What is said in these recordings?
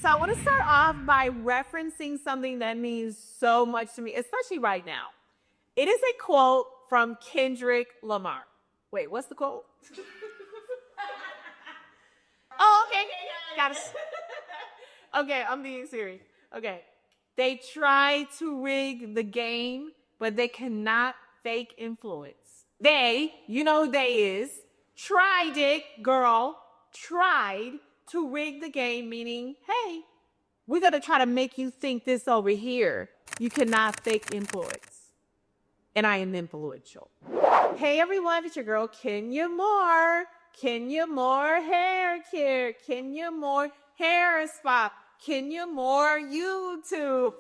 So I want to start off by referencing something that means so much to me, especially right now. It is a quote from Kendrick Lamar. Wait, what's the quote? Oh, okay. Got it. Okay, I'm being serious. Okay. They try to rig the game, but they cannot fake influence. They, you know who they is, tried it, girl, tried to rig the game, meaning, hey, we're going to try to make you think this over here. You cannot fake influence. And I am influential. Hey everyone, it's your girl Kenya Moore. Kenya Moore hair care. Kenya Moore hair spa. Kenya Moore YouTube.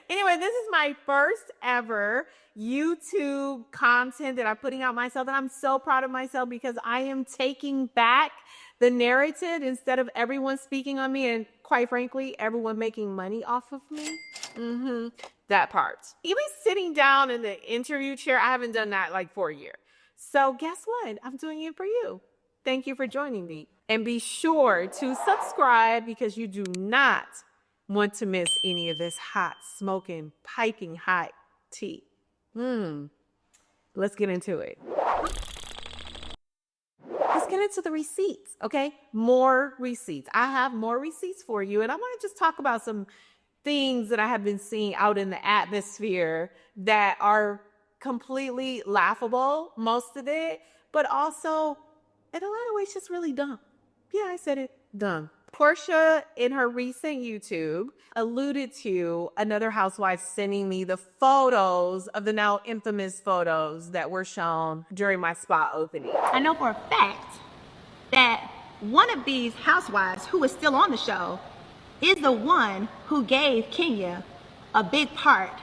Anyway, this is my first ever YouTube content that I'm putting out myself, and I'm so proud of myself because I am taking back the narrative instead of everyone speaking on me and, quite frankly, everyone making money off of me. That part. Even sitting down in the interview chair, I haven't done that like for a year. So guess what? I'm doing it for you. Thank you for joining me. And be sure to subscribe because you do not want to miss any of this hot, smoking, piping hot tea. Let's get into it. Let's get into the receipts, okay? More receipts. I have more receipts for you, and I want to just talk about some things that I have been seeing out in the atmosphere that are completely laughable, most of it, but also in a lot of ways just really dumb. Yeah, I said it, dumb. Portia, in her recent YouTube, alluded to another housewife sending me the photos of the now infamous photos that were shown during my spa opening. I know for a fact that one of these housewives who is still on the show is the one who gave Kenya a big part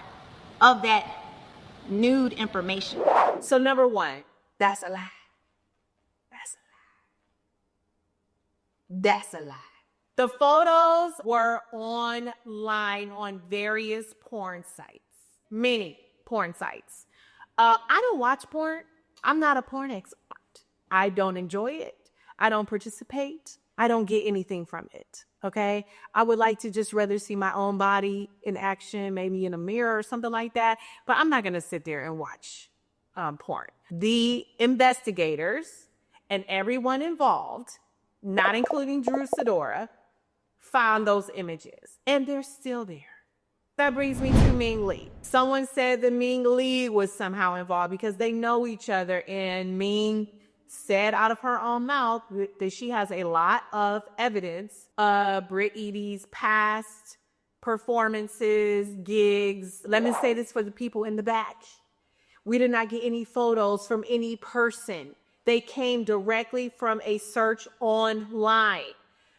of that nude information. So number one, that's a lie. That's a lie. That's a lie. The photos were online on various porn sites, many porn sites. I don't watch porn. I'm not a porn expert. I don't enjoy it. I don't participate. I don't get anything from it. Okay. I would like to just rather see my own body in action, maybe in a mirror or something like that. But I'm not going to sit there and watch porn. The investigators and everyone involved, not including Drew Sidora, found those images and they're still there. That brings me to Ming Lee. Someone said that Ming Lee was somehow involved because they know each other, and Ming said out of her own mouth that she has a lot of evidence of Britt Eady's past performances, gigs. Let me say this for the people in the back. We did not get any photos from any person. They came directly from a search online.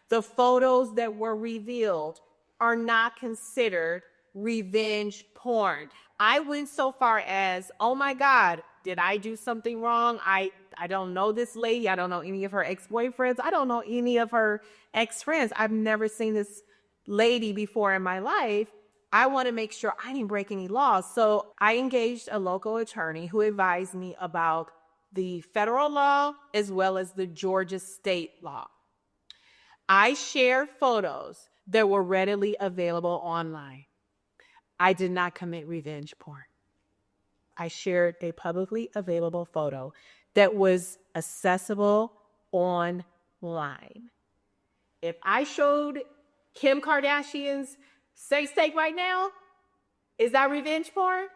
The photos that were revealed are not considered revenge porn. I went so far as, oh my God, did I do something wrong? I don't know this lady. I don't know any of her ex-boyfriends. I don't know any of her ex-friends. I've never seen this lady before in my life. I want to make sure I didn't break any laws. So I engaged a local attorney who advised me about the federal law as well as the Georgia state law. I shared photos that were readily available online. I did not commit revenge porn. I shared a publicly available photo that was accessible online. If I showed Kim Kardashian's sex tape right now, is that revenge porn?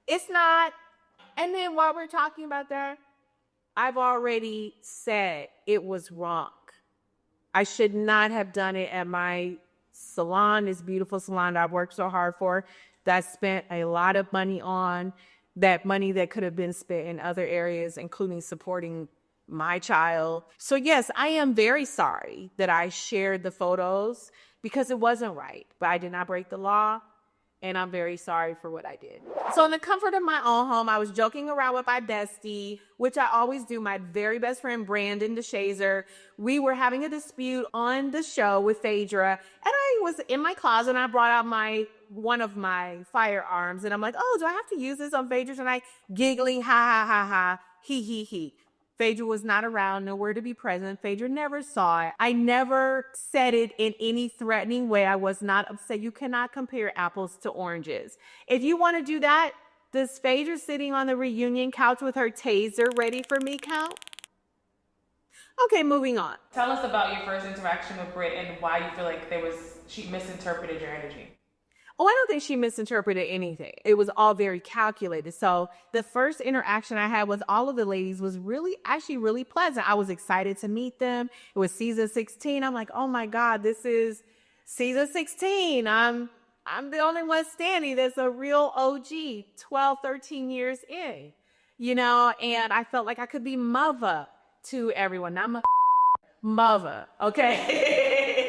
It's not. And then while we're talking about that, I've already said it was wrong. I should not have done it at my salon, this beautiful salon that I've worked so hard for, that I spent a lot of money on, that money that could have been spent in other areas, including supporting my child. So yes, I am very sorry that I shared the photos because it wasn't right, but I did not break the law. And I'm very sorry for what I did. So in the comfort of my own home, I was joking around with my bestie, which I always do, my very best friend, Brandon DeShazer. We were having a dispute on the show with Phaedra, and I was in my closet and I brought out one of my firearms, and I'm like, oh, do I have to use this on Phaedra tonight? Giggling, ha, ha, ha, ha, he. Phaedra was not around, nowhere to be present. Phaedra never saw it. I never said it in any threatening way. I was not upset. You cannot compare apples to oranges. If you want to do that, does Phaedra sitting on the reunion couch with her taser ready for me count? Okay, moving on. Tell us about your first interaction with Britt and why you feel like she misinterpreted your energy. Oh, I don't think she misinterpreted anything. It was all very calculated. So the first interaction I had with all of the ladies was actually really pleasant. I was excited to meet them. It was season 16. I'm like, oh my God, this is season 16. I'm the only one standing that's a real OG, 12, 13 years in, and I felt like I could be mother to everyone. I'm a mother, okay?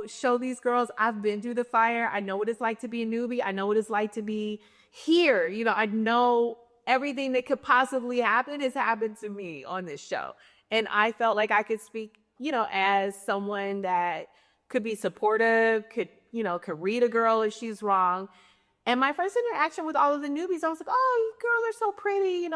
Show these girls I've been through the fire. I know what it's like to be a newbie. I know what it's like to be here. I know everything that could possibly happen has happened to me on this show. And I felt like I could speak, as someone that could be supportive, could read a girl if she's wrong. And my first interaction with all of the newbies, I was like, oh, you girls are so pretty.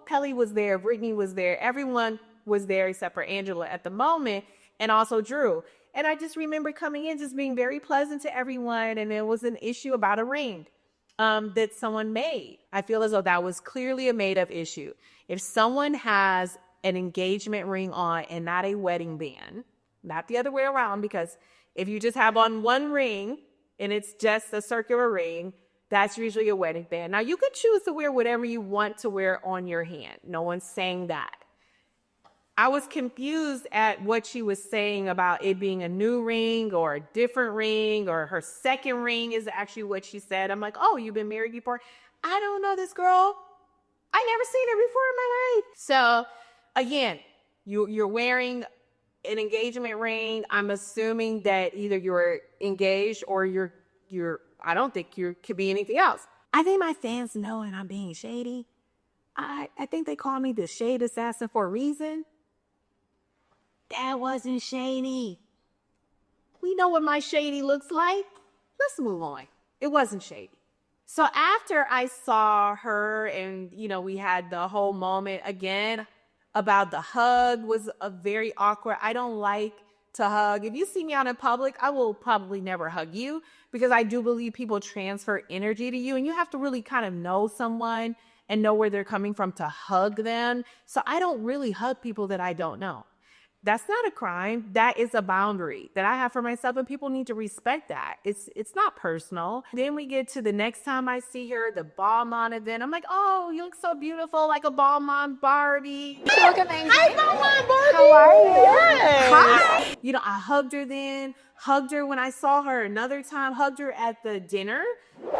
Pelly was there, Brittany was there, everyone was there except for Angela at the moment, and also Drew. And I just remember coming in just being very pleasant to everyone. And there was an issue about a ring that someone made. I feel as though that was clearly a made up issue. If someone has an engagement ring on and not a wedding band, not the other way around, because if you just have on one ring and it's just a circular ring, that's usually a wedding band. Now you could choose to wear whatever you want to wear on your hand. No one's saying that. I was confused at what she was saying about it being a new ring or a different ring, or her second ring is actually what she said. I'm like, oh, you've been married before? I don't know this girl. I never seen her before in my life. So again, you're wearing an engagement ring. I'm assuming that either you're engaged or you're I don't think you could be anything else. I think my fans know and I'm being shady. I think they call me the shade assassin for a reason. That wasn't shady. We know what my shady looks like. Let's move on. It wasn't shady. So after I saw her and, we had the whole moment again about the hug was a very awkward. I don't like to hug. If you see me out in public, I will probably never hug you because I do believe people transfer energy to you and you have to really kind of know someone and know where they're coming from to hug them. So I don't really hug people that I don't know. That's not a crime. That is a boundary that I have for myself, and people need to respect that. It's not personal. Then we get to the next time I see her, the Balmain event. I'm like, oh, you look so beautiful, like a Balmain Barbie. You look amazing. Hi, Balmain Barbie. How are you? Yes. Hi. I hugged her then, hugged her when I saw her another time, hugged her at the dinner.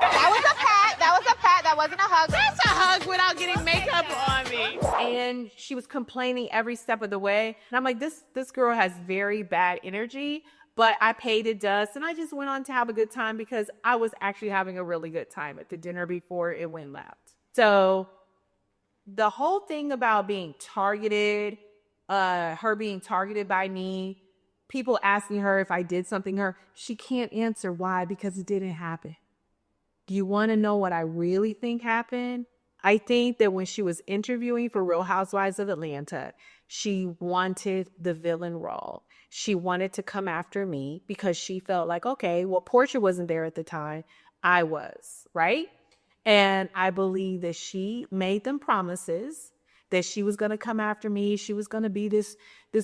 That was a pat. That wasn't a hug. That's a hug without getting makeup on me. And she was complaining every step of the way. And I'm like, this girl has very bad energy, but I paid it dust. And I just went on to have a good time because I was actually having a really good time at the dinner before it went left. So the whole thing about being targeted, her being targeted by me, people asking her if I did something to her, she can't answer why, because it didn't happen. Do you want to know what I really think happened? I think that when she was interviewing for Real Housewives of Atlanta, she wanted the villain role. She wanted to come after me because she felt like, okay, well, Portia wasn't there at the time. I was, right? And I believe that she made them promises that she was going to come after me. She was going to be this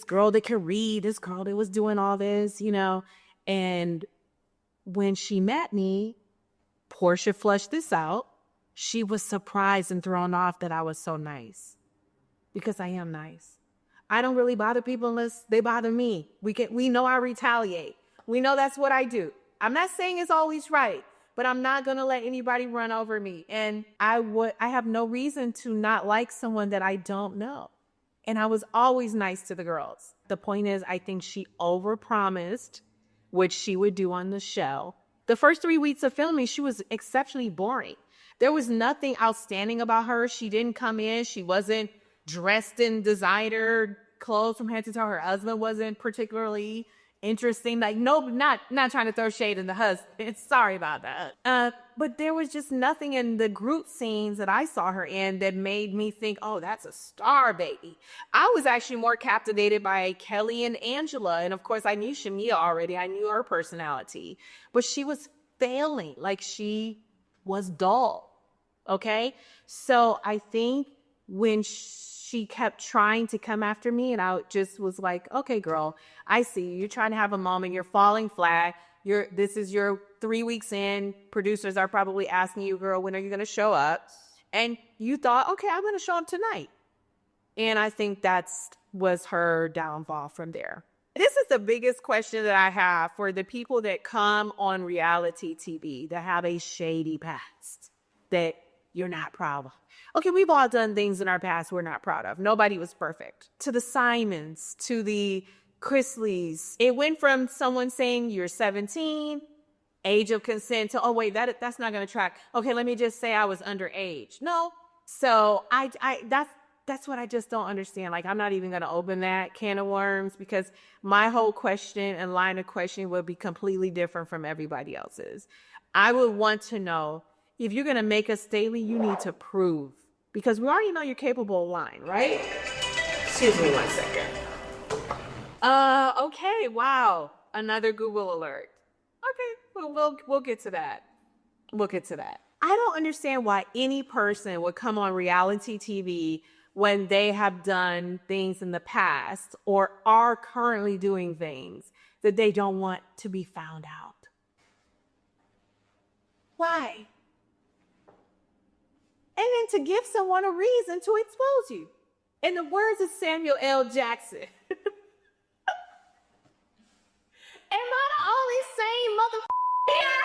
girl that could read, this girl that was doing all this, And when she met me, Portia flushed this out. She was surprised and thrown off that I was so nice, because I am nice. I don't really bother people unless they bother me. We know I retaliate. We know that's what I do. I'm not saying it's always right, but I'm not going to let anybody run over me. And I have no reason to not like someone that I don't know. And I was always nice to the girls. The point is, I think she overpromised what she would do on the show. The first 3 weeks of filming, she was exceptionally boring. There was nothing outstanding about her. She didn't come in. She wasn't dressed in designer clothes from head to toe. Her husband wasn't particularly interesting. Like, no, not trying to throw shade in the husband. Sorry about that. But there was just nothing in the group scenes that I saw her in that made me think, oh, that's a star baby. I was actually more captivated by Kelly and Angela. And of course, I knew Shamia already. I knew her personality. But she was failing. Like, she was dull. Okay? So I think when she kept trying to come after me, and I just was like, okay, girl, I see you. You're trying to have a moment. You're falling flat. This is your 3 weeks in. Producers are probably asking you, girl, when are you going to show up? And you thought, okay, I'm going to show up tonight. And I think was her downfall from there. This is the biggest question that I have for the people that come on reality TV that have a shady past that you're not proud of. Okay, we've all done things in our past we're not proud of. Nobody was perfect. To the Simons, to the Chrisleys, it went from someone saying you're 17, age of consent, to, oh wait, that's not going to track. Okay, let me just say I was underage. No. So that's what I just don't understand. Like, I'm not even going to open that can of worms, because my whole question and line of questioning would be completely different from everybody else's. I would want to know, if you're going to make us daily, you need to prove, because we already know you're capable of lying, right? Excuse me 1 second. Okay, wow. Another Google alert. Okay, we'll get to that. We'll get to that. I don't understand why any person would come on reality TV when they have done things in the past or are currently doing things that they don't want to be found out. Why? And then to give someone a reason to expose you. In the words of Samuel L. Jackson, am I the only sane motherfucker here?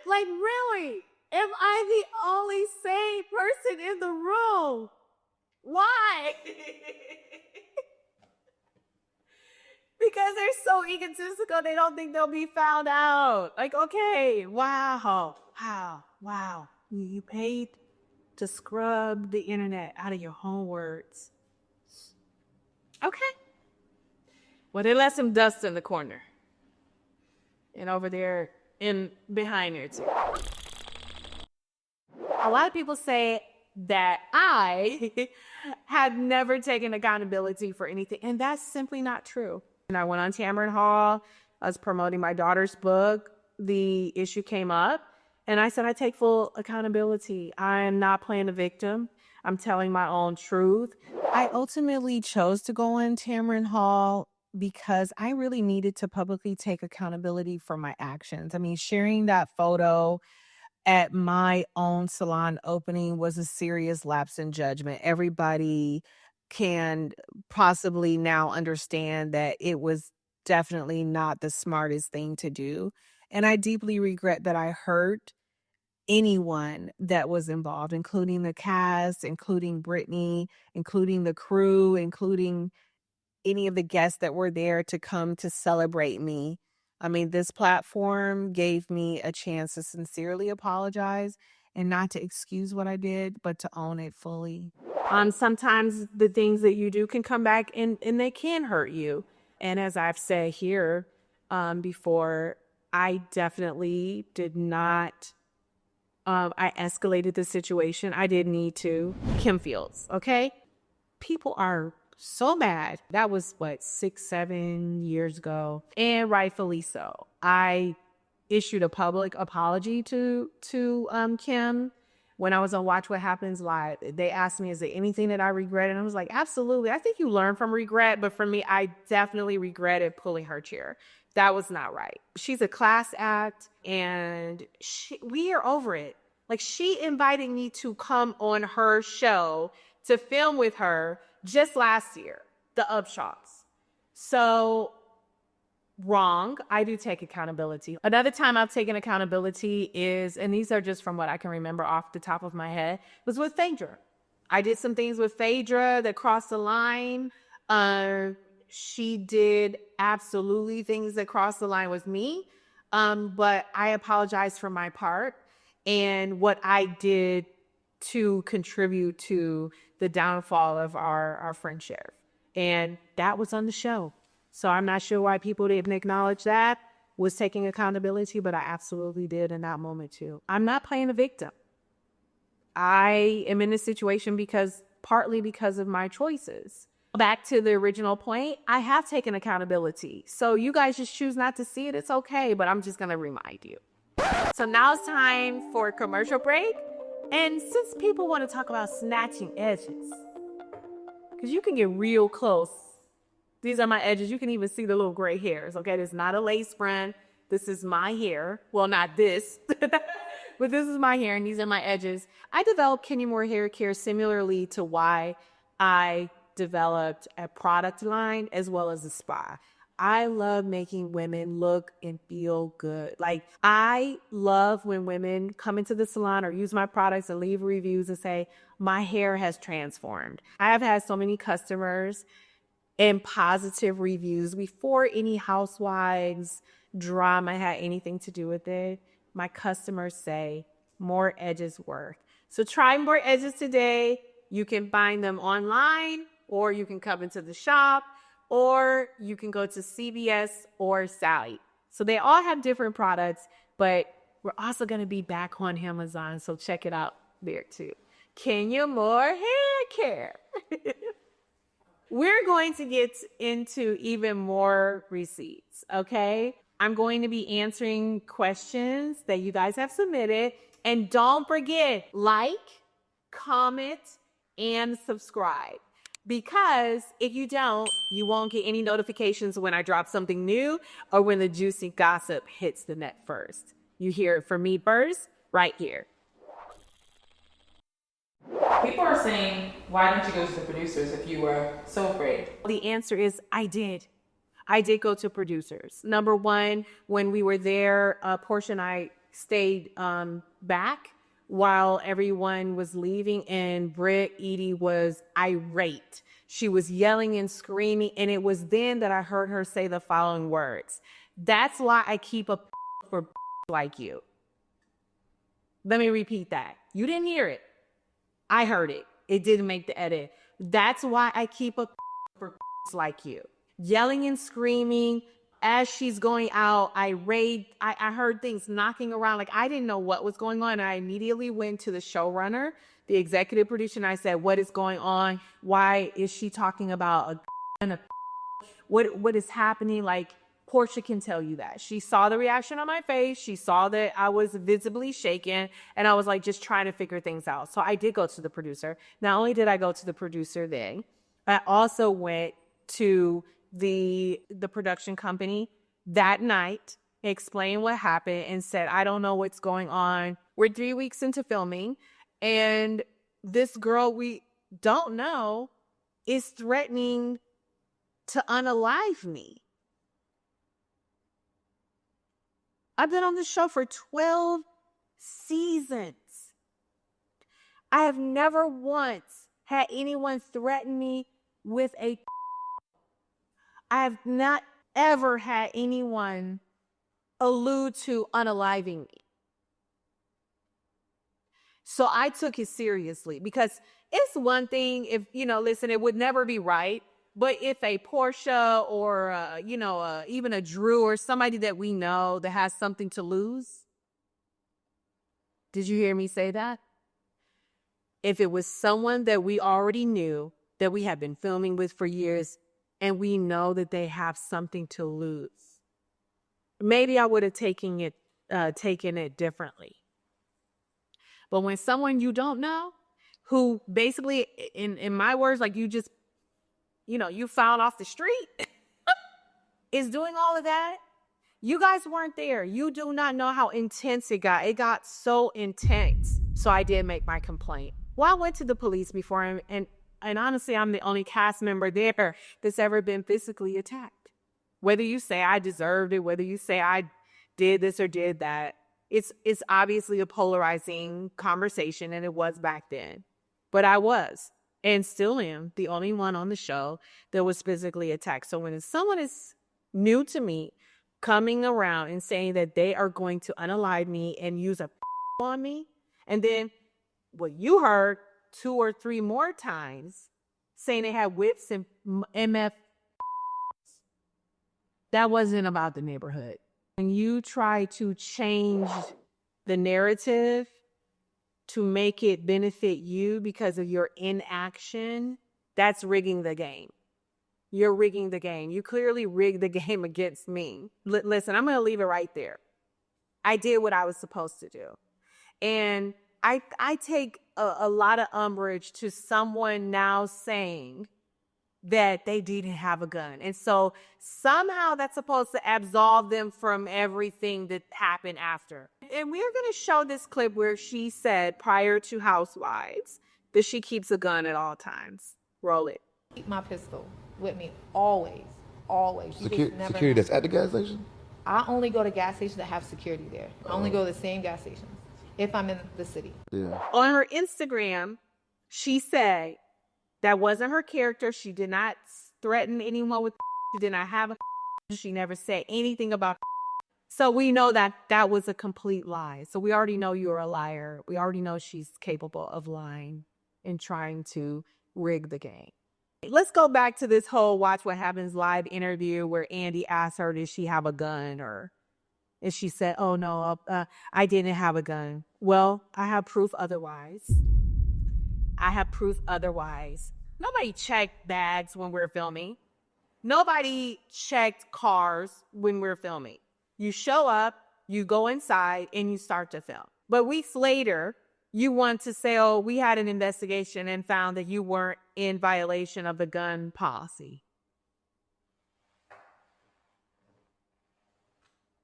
Like really? Am I the only sane person in the room? Why? Because they're so egotistical, they don't think they'll be found out. Like, okay, wow. You paid to scrub the internet out of your own words. Okay. Well, they left some dust in the corner. And over there in behind there too. A lot of people say that I have never taken accountability for anything, and that's simply not true. And I went on Tamron Hall. I was promoting my daughter's book. The issue came up, and I said, I take full accountability. I am not playing the victim. I'm telling my own truth. I ultimately chose to go on Tamron Hall because I really needed to publicly take accountability for my actions. I mean, sharing that photo at my own salon opening was a serious lapse in judgment. Everybody can possibly now understand that it was definitely not the smartest thing to do. And I deeply regret that I hurt anyone that was involved, including the cast, including Brittany, including the crew, including any of the guests that were there to come to celebrate me. I mean, this platform gave me a chance to sincerely apologize and not to excuse what I did, but to own it fully. Sometimes the things that you do can come back and they can hurt you. And as I've said here before, I definitely did not. I escalated the situation. I didn't need to. Kim Fields, okay? People are so mad. That was 6-7 years ago, and rightfully so. I issued a public apology to Kim when I was on Watch What Happens Live. They asked me, is there anything that I regret? And I was like, absolutely. I think you learn from regret, but for me, I definitely regretted pulling her chair. That was not right. She's a class act, and we are over it. Like, she invited me to come on her show to film with her just last year, the Upshaws. So wrong. I do take accountability. Another time I've taken accountability is, and these are just from what I can remember off the top of my head, was with Phaedra. I did some things with Phaedra that crossed the line. She did absolutely things that crossed the line with me. But I apologize for my part and what I did to contribute to the downfall of our friendship. And that was on the show. So I'm not sure why people didn't acknowledge that was taking accountability, but I absolutely did in that moment too. I'm not playing a victim. I am in this situation partly because of my choices. Back to the original point, I have taken accountability. So you guys just choose not to see it. It's okay, but I'm just going to remind you. So now it's time for a commercial break. And since people want to talk about snatching edges, because you can get real close. These are my edges. You can even see the little gray hairs, okay? This is not a lace front. This is my hair. Well, not this, but this is my hair, and these are my edges. I developed Kenya Moore Hair Care similarly to why I developed a product line as well as a spa. I love making women look and feel good. Like, I love when women come into the salon or use my products and leave reviews and say, my hair has transformed. I have had so many customers and positive reviews before any housewives drama had anything to do with it. My customers say more edges work. So try more edges today. You can find them online, or you can come into the shop, or you can go to CVS or Sally. So they all have different products, but we're also going to be back on Amazon. So check it out there too. Kenya Moore Hair Care. We're going to get into even more receipts, okay? I'm going to be answering questions that you guys have submitted. And don't forget, like, comment, and subscribe. Because if you don't, you won't get any notifications when I drop something new or when the juicy gossip hits the net first. You hear it from me first, right here. People are saying, why didn't you go to the producers if you were so afraid? The answer is I did. I did go to producers. Number one, when we were there, Portia and I stayed back while everyone was leaving, and Britt Edie was irate. She was yelling and screaming, and it was then that I heard her say the following words. That's why I keep a for like you. Let me repeat that. You didn't hear it. I heard it. It didn't make the edit. That's why I keep a for like you. Yelling and screaming as she's going out, irate. I heard things knocking around. Like, I didn't know what was going on. I immediately went to the showrunner, the executive producer, and I said, what is going on? Why is she talking about what is happening? Like, Portia can tell you that. She saw the reaction on my face. She saw that I was visibly shaken, and I was like just trying to figure things out. So I did go to the producer. Not only did I go to the producer then, I also went to the production company that night, explained what happened, and said, I don't know what's going on. We're 3 weeks into filming, and this girl we don't know is threatening to unalive me. I've been on this show for 12 seasons. I have never once had anyone threaten me with a. I have not ever had anyone allude to unaliving me. So I took it seriously, because it's one thing if, listen, it would never be right. But if a Portia or, even a Drew or somebody that we know that has something to lose, did you hear me say that? If it was someone that we already knew, that we have been filming with for years, and we know that they have something to lose, maybe I would have taken it differently. But when someone you don't know, who basically, in my words, like you just, you found off the street, is doing all of that. You guys weren't there. You do not know how intense it got. It got so intense. So I did make my complaint. Well, I went to the police before, and honestly, I'm the only cast member there that's ever been physically attacked. Whether you say I deserved it, whether you say I did this or did that, it's obviously a polarizing conversation, and it was back then. But I was, and still am, the only one on the show that was physically attacked. So when someone is new to me coming around and saying that they are going to unalive me and use a on me, and then what you heard 2 or 3 more times saying they had whips and MF. That wasn't about the neighborhood. And you try to change the narrative to make it benefit you because of your inaction, that's rigging the game. You're rigging the game. You clearly rigged the game against me. Listen, I'm going to leave it right there. I did what I was supposed to do. And I take a lot of umbrage to someone now saying that they didn't have a gun. And so somehow that's supposed to absolve them from everything that happened after. And we're going to show this clip where she said prior to Housewives that she keeps a gun at all times. Roll it. Keep my pistol with me always, always. Security that's at the gas station? I only go to gas stations that have security there. I only go to the same gas stations if I'm in the city. Yeah. On her Instagram, she said that wasn't her character. She did not threaten anyone with. She did not have a. She never said anything about. So we know that that was a complete lie. So we already know you're a liar. We already know she's capable of lying and trying to rig the game. Let's go back to this whole Watch What Happens Live interview where Andy asked her, did she have a gun? And she said, oh, no, I didn't have a gun. Well, I have proof otherwise. Nobody checked bags when we're filming. Nobody checked cars when we're filming. You show up, you go inside, and you start to film. But weeks later, you want to say, oh, we had an investigation and found that you weren't in violation of the gun policy.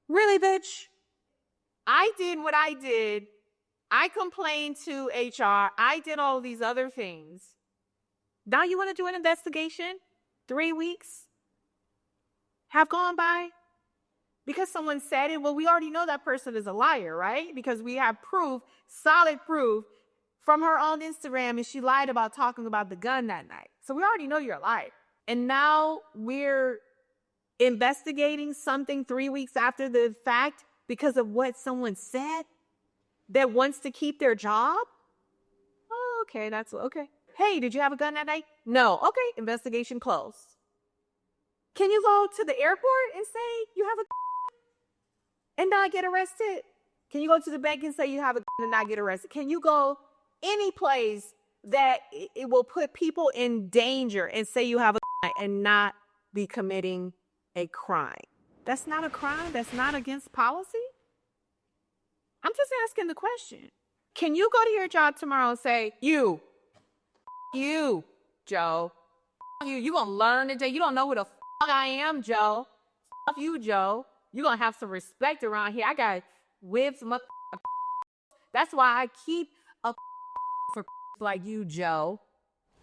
Really, bitch? I did what I did. I complained to HR. I did all these other things. Now you want to do an investigation? 3 weeks have gone by because someone said it. Well, we already know that person is a liar, right? Because we have proof, solid proof from her on Instagram, and she lied about talking about the gun that night. So we already know you're a liar. And now we're investigating something 3 weeks after the fact because of what someone said that wants to keep their job? Oh, okay, that's okay. Hey, did you have a gun that night? No. Okay, investigation closed. Can you go to the airport and say you have a and not get arrested? Can you go to the bank and say you have a and not get arrested? Can you go any place that it will put people in danger and say you have a and not be committing a crime? That's not a crime. That's not against policy. I'm just asking the question. Can you go to your job tomorrow and say, you, Joe, you gonna learn today? You don't know who the I am, Joe. You, Joe. You gonna have some respect around here. I got whips, that's why I keep a for like you, Joe.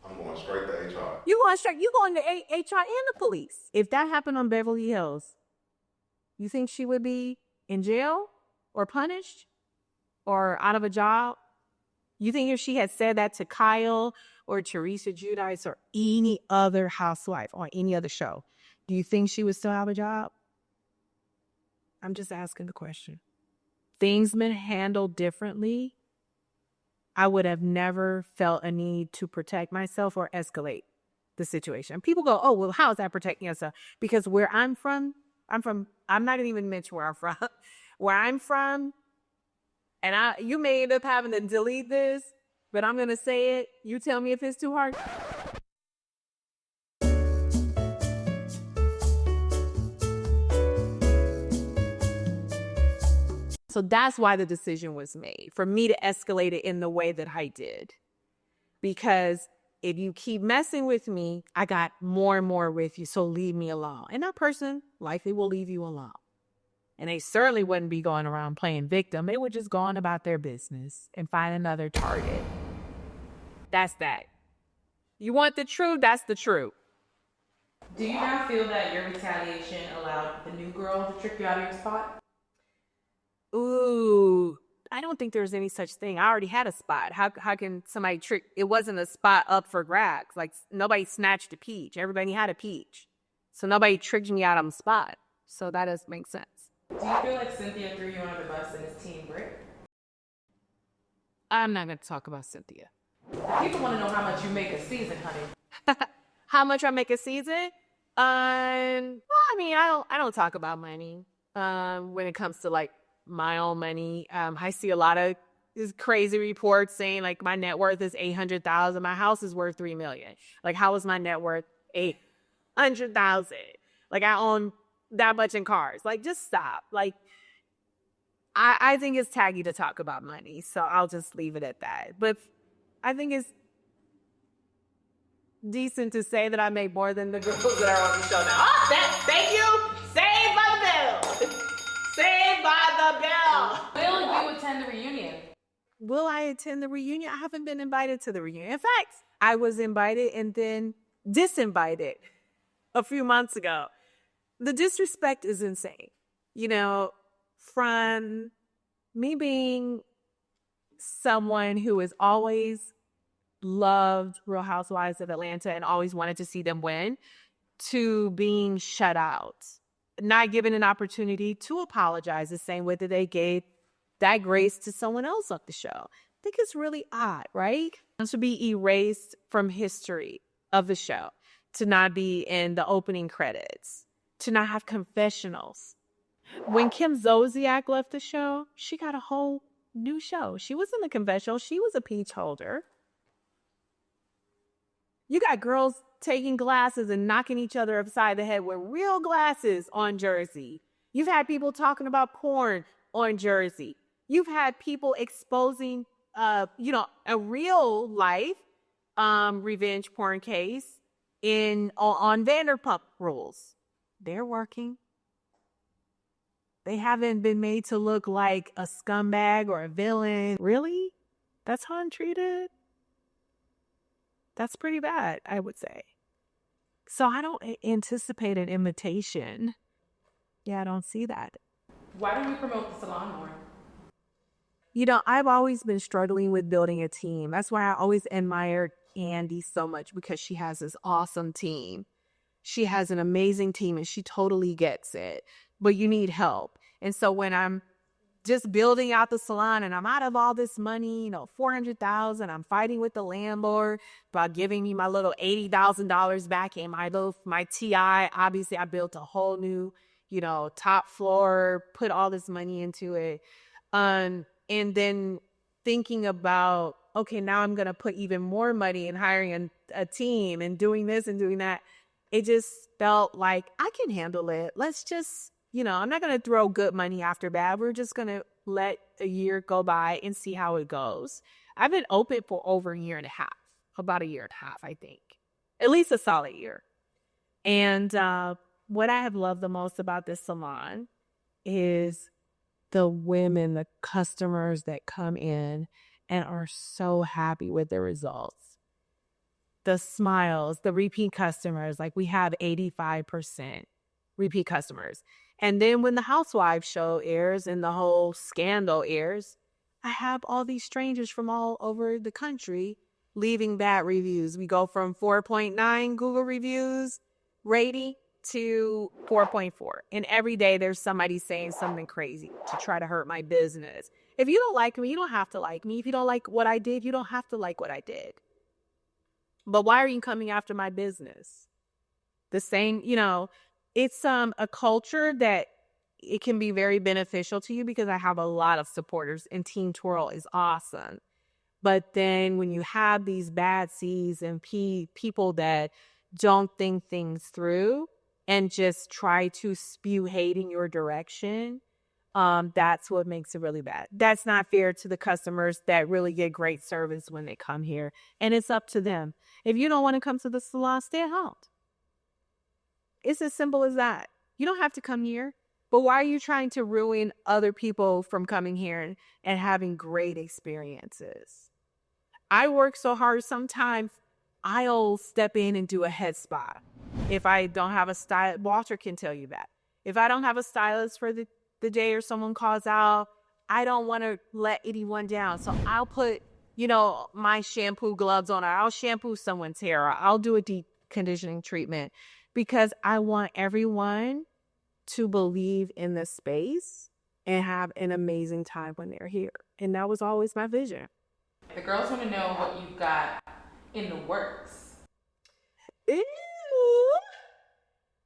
I'm going straight to HR. You going to HR and the police. If that happened on Beverly Hills, you think she would be in jail or punished or out of a job? You think if she had said that to Kyle or Teresa Giudice or any other housewife on any other show, do you think she would still have a job? I'm just asking the question. Things been handled differently, I would have never felt a need to protect myself or escalate the situation. People go, oh, well, how is that protecting yourself? Because where I'm from, I'm not gonna even mention where I'm from. Where I'm from, and you may end up having to delete this, but I'm gonna say it. You tell me if it's too hard. So that's why the decision was made, for me to escalate it in the way that I did. Because if you keep messing with me, I got more and more with you, so leave me alone. And that person likely will leave you alone. And they certainly wouldn't be going around playing victim. They would just go on about their business and find another target. That's that. You want the truth? That's the truth. Do you now feel that your retaliation allowed the new girl to trick you out of your spot? Ooh, I don't think there's any such thing. I already had a spot. How can somebody trick? It wasn't a spot up for grabs. Like nobody snatched a peach. Everybody had a peach. So nobody tricked me out of a spot. So that does make sense. Do you feel like Cynthia threw you under the bus and is Team Britt? I'm not going to talk about Cynthia. People want to know how much you make a season, honey. How much I make a season? Well, I mean, I don't talk about money. When it comes to like my own money, I see a lot of these crazy reports saying like my net worth is 800,000. My house is worth 3 million. Like, how is my net worth 800,000? Like, I own that much in cars. Like, just stop. Like, I think it's taggy to talk about money, so I'll just leave it at that. But I think it's decent to say that I make more than the girls that are on the show now. Oh, thank you. Saved by the bell. Saved by the bell. Will you attend the reunion? Will I attend the reunion? I haven't been invited to the reunion. In fact, I was invited and then disinvited a few months ago. The disrespect is insane. You know, from me being someone who has always loved Real Housewives of Atlanta and always wanted to see them win, to being shut out, not given an opportunity to apologize the same way that they gave that grace to someone else on the show. I think it's really odd, right? To be erased from history of the show, to not be in the opening credits, to not have confessionals. When Kim Zolciak left the show, she got a whole new show. She was in the confessional. She was a peach holder. You got girls taking glasses and knocking each other upside the head with real glasses on Jersey. You've had people talking about porn on Jersey. You've had people exposing, a real life revenge porn case on Vanderpump Rules. They're working. They haven't been made to look like a scumbag or a villain. Really? That's how I'm treated? That's pretty bad, I would say. So I don't anticipate an invitation. Yeah, I don't see that. Why don't you promote the salon more? You know, I've always been struggling with building a team. That's why I always admired Andy so much, because she has this awesome team. She has an amazing team and she totally gets it. But you need help. And so when I'm just building out the salon and I'm out of all this money, $400,000, I'm fighting with the landlord about giving me my little $80,000 back in my TI. Obviously, I built a whole new, top floor, put all this money into it. And then thinking about, okay, now I'm going to put even more money in hiring a team and doing this and doing that. It just felt like I can handle it. Let's just, I'm not going to throw good money after bad. We're just going to let a year go by and see how it goes. I've been open for over a year and a half, about a year and a half, I think. At least a solid year. And what I have loved the most about this salon is the women, the customers that come in and are so happy with the results. The smiles, the repeat customers, like we have 85% repeat customers. And then when the Housewives show airs and the whole scandal airs, I have all these strangers from all over the country leaving bad reviews. We go from 4.9 Google reviews rating to 4.4. And every day there's somebody saying something crazy to try to hurt my business. If you don't like me, you don't have to like me. If you don't like what I did, you don't have to like what I did. But why are you coming after my business? The same, it's a culture that it can be very beneficial to you, because I have a lot of supporters and Team Twirl is awesome. But then when you have these bad seeds and people that don't think things through and just try to spew hate in your direction, that's what makes it really bad. That's not fair to the customers that really get great service when they come here. And it's up to them. If you don't want to come to the salon, stay at home. It's as simple as that. You don't have to come here. But why are you trying to ruin other people from coming here and having great experiences? I work so hard, sometimes I'll step in and do a head spa. If I don't have a stylist, Walter can tell you that. If I don't have a stylist for the day or someone calls out, I don't want to let anyone down. So I'll put, my shampoo gloves on, or I'll shampoo someone's hair, or I'll do a deep conditioning treatment, because I want everyone to believe in the space and have an amazing time when they're here. And that was always my vision. The girls want to know what you've got in the works. Ew.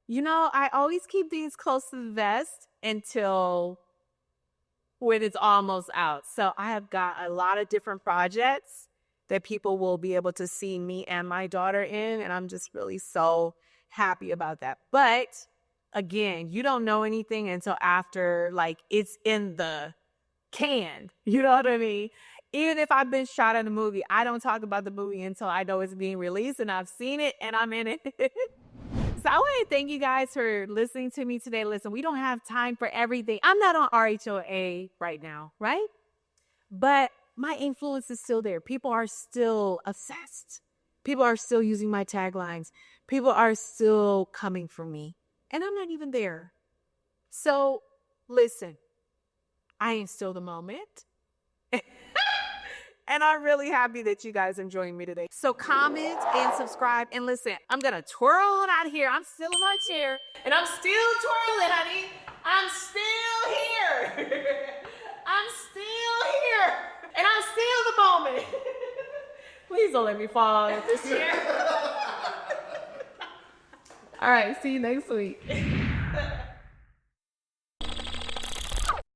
You know, I always keep these close to the vest until when it's almost out. So I have got a lot of different projects that people will be able to see me and my daughter in. And I'm just really so happy about that. But again, you don't know anything until after like it's in the can. You know what I mean? Even if I've been shot in a movie, I don't talk about the movie until I know it's being released and I've seen it and I'm in it. So I want to thank you guys for listening to me today. Listen, we don't have time for everything. I'm not on RHOA right now, right? But my influence is still there. People are still obsessed. People are still using my taglines. People are still coming for me. And I'm not even there. So listen, I ain't still the moment. And I'm really happy that you guys enjoying me today. So comment and subscribe. And listen, I'm going to twirl on out here. I'm still in my chair. And I'm still twirling, honey. I'm still here. I'm still here. And I'm still the moment. Please don't let me fall out of this chair. All right. See you next week.